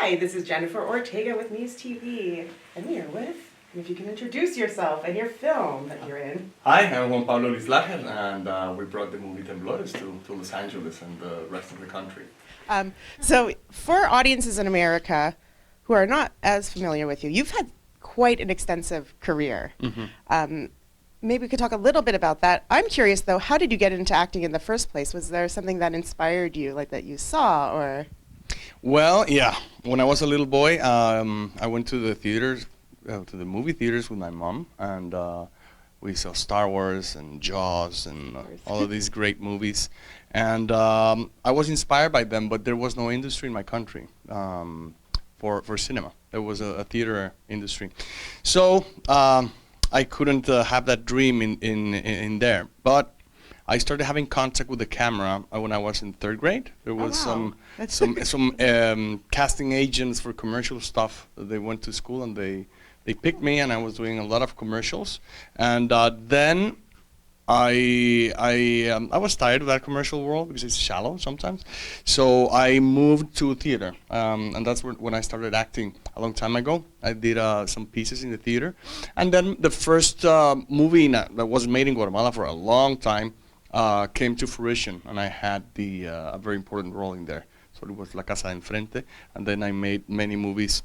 Hi, this is Jennifer Ortega with MUSE TV, and we are with, if you can introduce yourself and your film that you're in. Hi, I'm Juan Pablo Olyslager, and we brought the movie TEMBLORES to Los Angeles and the rest of the country. So for audiences in America who are not as familiar with you, you've had quite an extensive career. Maybe we could talk a little bit about that. I'm curious though, how did you get into acting in the first place? Was there something that inspired you, like that you saw, or? Well, yeah. When I was a little boy, I went to the theaters, to the movie theaters with my mom, and we saw Star Wars and Jaws and all of these great movies. And I was inspired by them, but there was no industry in my country for cinema. There was a theater industry. So I couldn't have that dream in there. But I started having contact with the camera when I was in third grade. There was some casting agents for commercial stuff. They went to school and they picked me, and I was doing a lot of commercials. And then I was tired of that commercial world because it's shallow sometimes. So I moved to theater, and that's when I started acting a long time ago. I did some pieces in the theater, and then the first movie that was made in Guatemala for a long time came to fruition, and I had a very important role in there. So it was La Casa Enfrente, and then I made many movies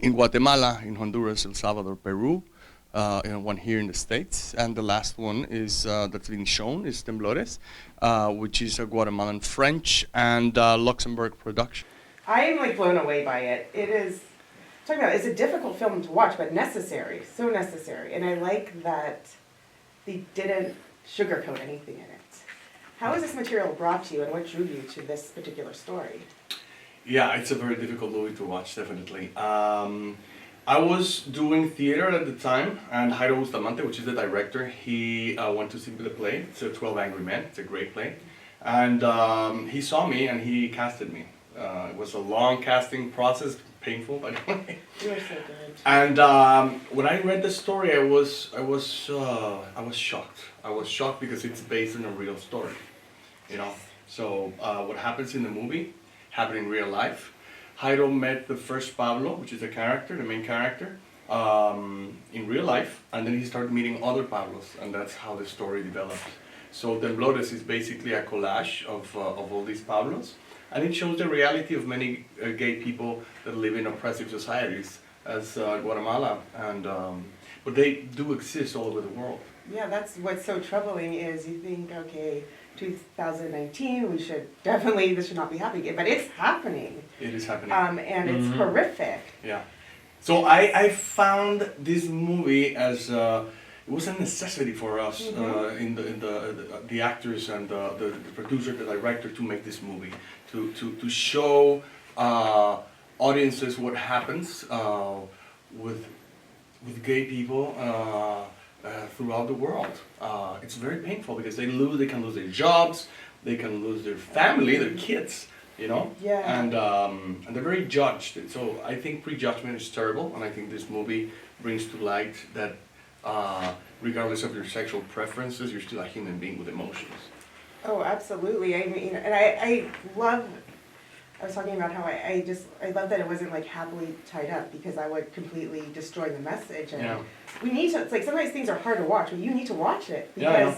in Guatemala, in Honduras, El Salvador, Peru, one here in the States, and the last one is that's been shown is TEMBLORES, which is a Guatemalan French and Luxembourg production. I am like blown away by it. It is, talking about, it's a difficult film to watch, but necessary, so necessary. And I like that they didn't sugarcoat anything in it. How was this material brought to you, and what drew you to this particular story? Yeah, it's a very difficult movie to watch, definitely. I was doing theater at the time, and Jairo Bustamante, which is the director, he went to see the play. It's a 12 Angry Men. It's a great play. And he saw me and he casted me. It was a long casting process, painful, by the way. You were so good. And when I read the story, I was shocked. I was shocked because it's based on a real story, you know. So what happens in the movie happened in real life. Jairo met the first Pablo, which is the character, the main character, in real life, and then he started meeting other Pablos, and that's how the story developed. So TEMBLORES is basically a collage of all these Pablos, and it shows the reality of many gay people that live in oppressive societies, as Guatemala, and but they do exist all over the world. Yeah, that's what's so troubling is you think, okay, 2019, this should not be happening, but it's happening. It is happening. And it's horrific. Yeah. So I found this movie as it was a necessity for us in the actors and the producer, the director, to make this movie to show audiences what happens with gay people throughout the world. It's very painful because they can lose their jobs, they can lose their family, their kids, you know? Yeah. And they're very judged. So I think prejudgment is terrible, and I think this movie brings to light that regardless of your sexual preferences, you're still a human being with emotions. Oh, absolutely. I mean, and I was talking about how I love that it wasn't like happily tied up, because I would completely destroy the message. And we need to, it's like sometimes things are hard to watch, but you need to watch it because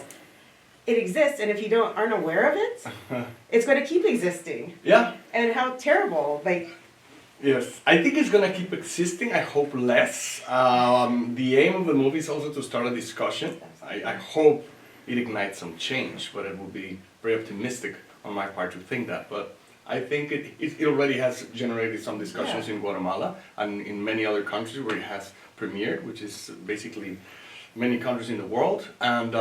it exists, and if you aren't aware of it, it's going to keep existing. Yeah. And how terrible, like. Yes, I think it's going to keep existing. I hope less. The aim of the movie is also to start a discussion. I hope it ignites some change, but it would be very optimistic on my part to think that. But I think it already has generated some discussions in Guatemala and in many other countries where it has premiered, which is basically many countries in the world. And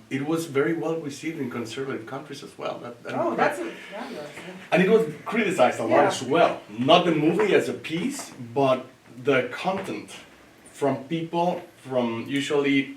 it was very well received in conservative countries as well. That's fabulous. And it was criticized a lot as well. Not the movie as a piece, but the content from people from usually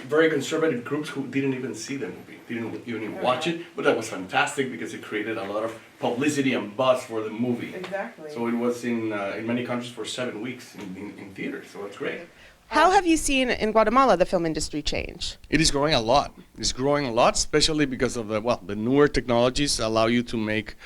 very conservative groups who didn't even see the movie, didn't even watch it, but that was fantastic because it created a lot of publicity and buzz for the movie. Exactly. So it was in many countries for 7 weeks in theaters, so that's great. How have you seen in Guatemala the film industry change? It is growing a lot. It's growing a lot, especially because of the newer technologies allow you to make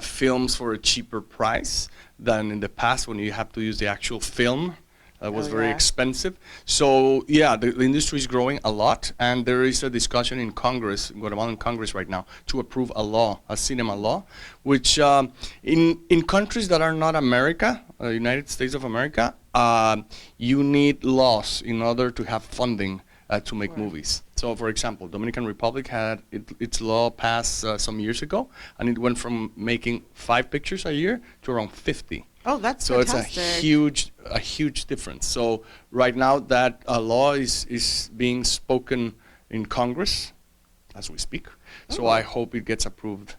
films for a cheaper price than in the past when you have to use the actual film. That was very expensive. So yeah, the industry is growing a lot, and there is a discussion in Congress, Guatemalan Congress right now, to approve a law, a cinema law, which in countries that are not America, United States of America, you need laws in order to have funding to make movies. So for example, Dominican Republic had its law passed some years ago, and it went from making 5 pictures a year to around 50. Oh, that's so fantastic. It's a huge difference. So right now that law is being spoken in Congress as we speak. So I hope it gets approved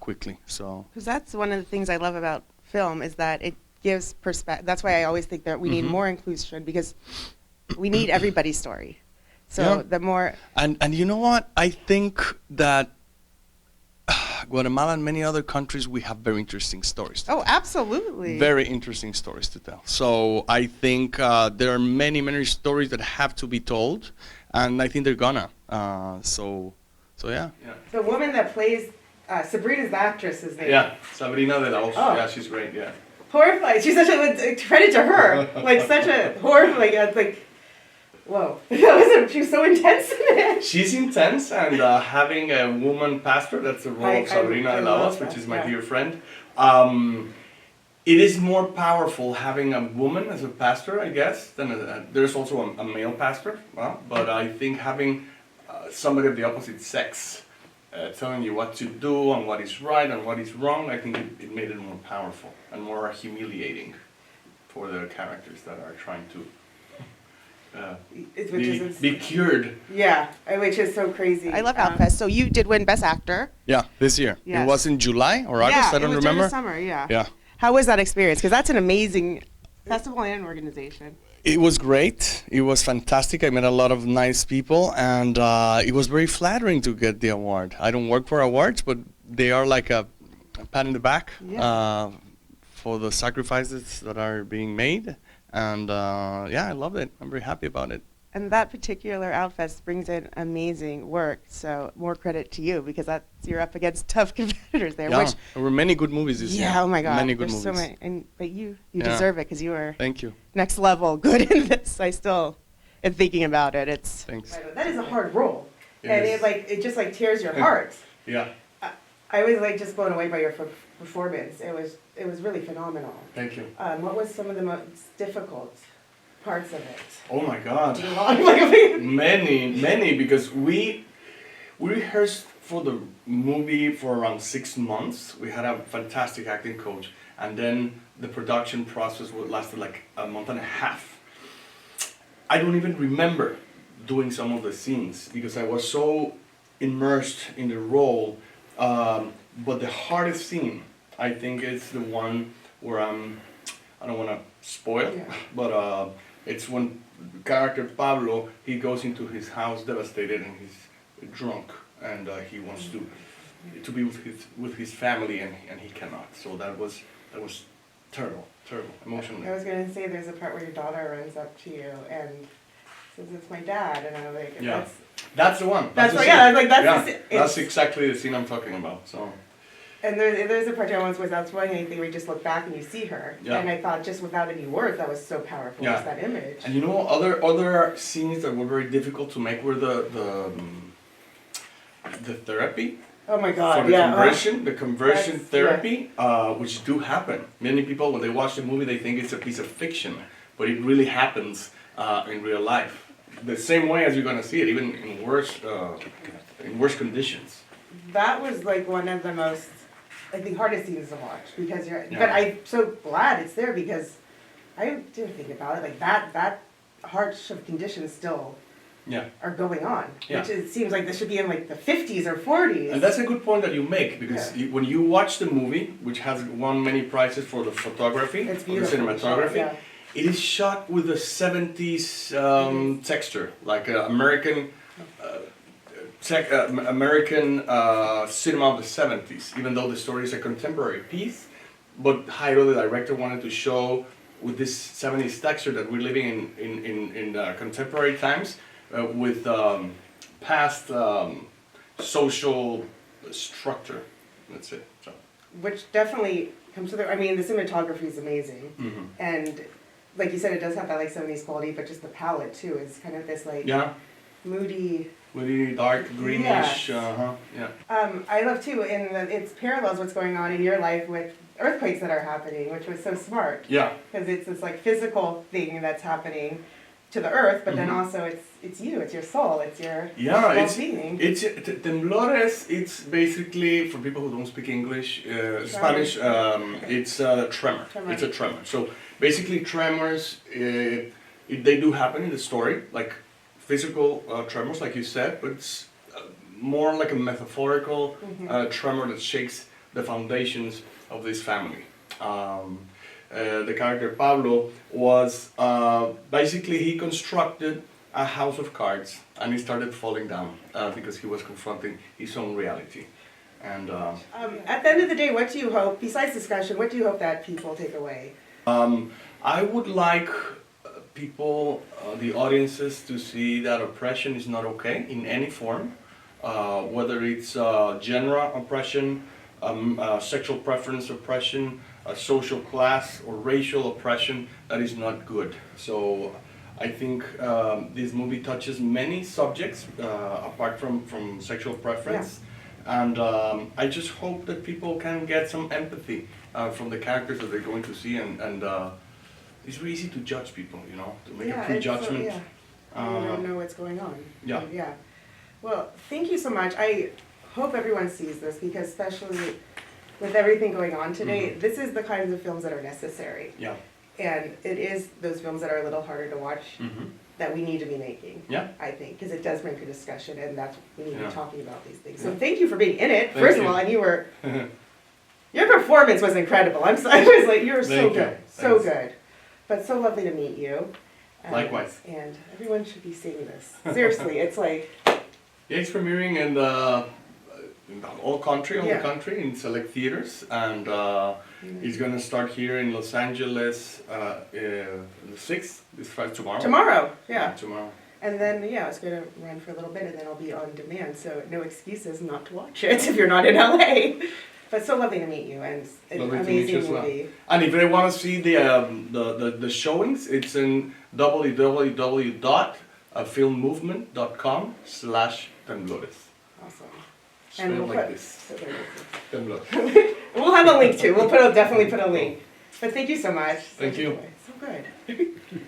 quickly. So because that's one of the things I love about film is that it gives perspective. That's why I always think that we need more inclusion, because we need everybody's story. So the more and you know what, I think that Guatemala and many other countries, we have very interesting stories to tell. Absolutely. Very interesting stories to tell. So I think there are many stories that have to be told, and I think they're gonna. So yeah. The woman that plays Sabrina's the actress's name. Yeah, Sabrina de la Hoz. Yeah, she's great. Yeah. Horrified. She's such a credit to her. Like such a horrifying. Like, whoa. She was so intense in it. She's intense, and having a woman pastor, that's the role of Sabrina de la Hoz, which is my dear friend. It is more powerful having a woman as a pastor, I guess, than there's also a male pastor. But I think having somebody of the opposite sex telling you what to do and what is right and what is wrong, I think it made it more powerful and more humiliating for the characters that are trying to be cured. Yeah, which is so crazy. I love Outfest. So you did win Best Actor. Yeah, this year. Yes. It was in July or August, I don't remember. During the summer, Yeah. How was that experience? Because that's an amazing festival and organization. It was great. It was fantastic. I met a lot of nice people, and it was very flattering to get the award. I don't work for awards, but they are like a pat in the back for the sacrifices that are being made. And I love it. I'm very happy about it. And that particular Outfest brings in amazing work. So more credit to you, because you're up against tough competitors there. Yeah, there were many good movies this year. Yeah, oh my God. Many good movies. movies. So many, but you deserve it, because you are Thank you. next level good in this. I still am thinking about it. Thanks. That is a hard role. And it just tears your heart. Yeah. I was just blown away by your performance. It was really phenomenal. Thank you. What was some of the most difficult parts of it? Oh my God. Like, Many, because we rehearsed for the movie for around 6 months. We had a fantastic acting coach, and then the production process lasted like a month and a half. I don't even remember doing some of the scenes because I was so immersed in the role. But the hardest scene, I think, is the one where I don't want to spoil, but it's when character Pablo, he goes into his house devastated and he's drunk, and he wants to be with his family, and he cannot. So that was terrible, emotionally. I was going to say there's a part where your daughter runs up to you and says, "It's my dad," and I'm like, That's the one. That's exactly the scene I'm talking about. So. And there's a part I once without spoiling anything where you just look back and you see her, and I thought just without any words that was so powerful. Just that image. And other scenes that were very difficult to make were the therapy. Oh my God! For the conversion therapy, which do happen. Many people, when they watch the movie, they think it's a piece of fiction, but it really happens in real life. The same way as you're gonna see it, even in worse conditions. That was one of the most, I think, hardest scenes to watch because but I'm so glad it's there because I didn't think about it that harsh of conditions still are going on, which it seems like this should be in the 50s or 40s. And that's a good point that you make, because when you watch the movie, which has won many prizes for the photography, for the cinematography, it is shot with a 70s texture, like American cinema of the 70s, even though the story is a contemporary piece. But Jairo, the director, wanted to show with this 70s texture that we're living in contemporary times, with past social structure. That's it. So. Which definitely comes to the, I mean, the cinematography is amazing. Mm-hmm. And like you said, it does have that like 70s quality, but just the palette too is kind of this like moody. Really dark, greenish. Yes. Yeah. I love too, it parallels what's going on in your life with earthquakes that are happening, which was so smart. Yeah. Because it's this like physical thing that's happening to the earth, but then Mhm. also it's you, it's your soul, it's your well-being. It's Temblores. It's basically, for people who don't speak English, Spanish. It's a tremor. It's a tremor. So basically, tremors. They do happen in the story, like physical tremors, like you said, but it's more like a metaphorical tremor that shakes the foundations of this family. The character Pablo was basically, he constructed a house of cards and he started falling down because he was confronting his own reality. And at the end of the day, what do you hope, besides discussion, what do you hope that people take away? I would like people, the audiences, to see that oppression is not okay in any form, whether it's gender oppression, sexual preference oppression, social class or racial oppression, that is not good. So I think this movie touches many subjects apart from sexual preference. Yeah. And I just hope that people can get some empathy from the characters that they're going to see, and it's really easy to judge people, you know, to make a prejudgment. You don't know what's going on. Yeah. Yeah. Well, thank you so much. I hope everyone sees this, because especially with everything going on today, this is the kinds of films that are necessary. Yeah. And it is those films that are a little harder to watch that we need to be making, I think, because it does bring a discussion, and that's we need to be talking about these things. So thank you for being in it, first of all, and you were, your performance was incredible. I was like, you were so good, so good. But so lovely to meet you. Likewise. And everyone should be seeing this. Seriously, it's like... Yeah, it's premiering in the whole country, the country, in select theaters, and it's going to start here in Los Angeles the 6th, this Friday, tomorrow. Tomorrow, tomorrow. And then, it's going to run for a little bit, and then it'll be on demand, so no excuses not to watch it if you're not in LA. But so lovely to meet you, and an amazing movie. And if they want to see the showings, it's in www.filmmovement.com/Temblores. Awesome. And we'll like this. Temblores. We'll have a link too. We'll definitely put a link. But thank you so much. Thank you. So good.